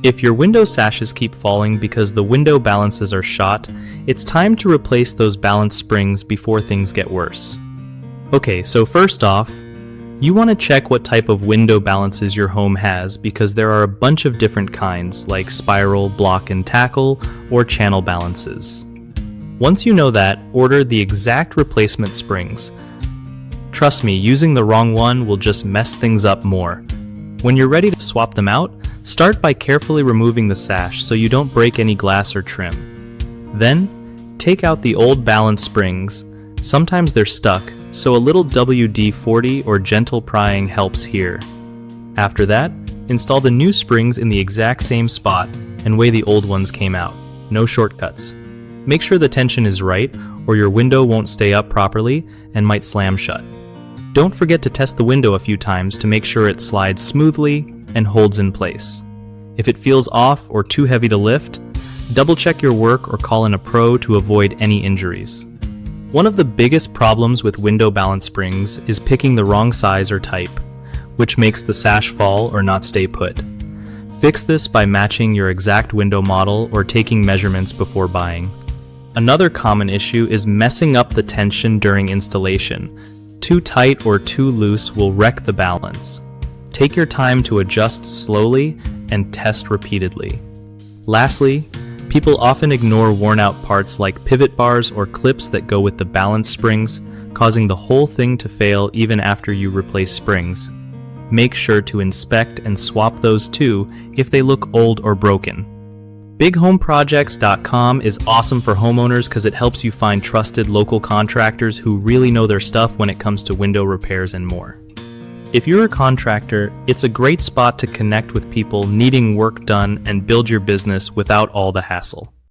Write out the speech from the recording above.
If your window sashes keep falling because the window balances are shot, it's time to replace those balance springs before things get worse. Okay, so first off, you want to check what type of window balances your home has because there are a bunch of different kinds like spiral, block and tackle, or channel balances. Once you know that, order the exact replacement springs. Trust me, using the wrong one will just mess things up more. When you're ready to swap them out, start by carefully removing the sash so you don't break any glass or trim. Then, take out the old balance springs. Sometimes they're stuck, so a little WD-40 or gentle prying helps here. After that, install the new springs in the exact same spot and way the old ones came out. No shortcuts. Make sure the tension is right, or your window won't stay up properly and might slam shut. Don't forget to test the window a few times to make sure it slides smoothly and holds in place. If it feels off or too heavy to lift, double-check your work or call in a pro to avoid any injuries. One of the biggest problems with window balance springs is picking the wrong size or type, which makes the sash fall or not stay put. Fix this by matching your exact window model or taking measurements before buying. Another common issue is messing up the tension during installation. Too tight or too loose will wreck the balance. Take your time to adjust slowly and test repeatedly. Lastly, people often ignore worn-out parts like pivot bars or clips that go with the balance springs, causing the whole thing to fail even after you replace springs. Make sure to inspect and swap those too if they look old or broken. BigHomeProjects.com is awesome for homeowners because it helps you find trusted local contractors who really know their stuff when it comes to window repairs and more. If you're a contractor, it's a great spot to connect with people needing work done and build your business without all the hassle.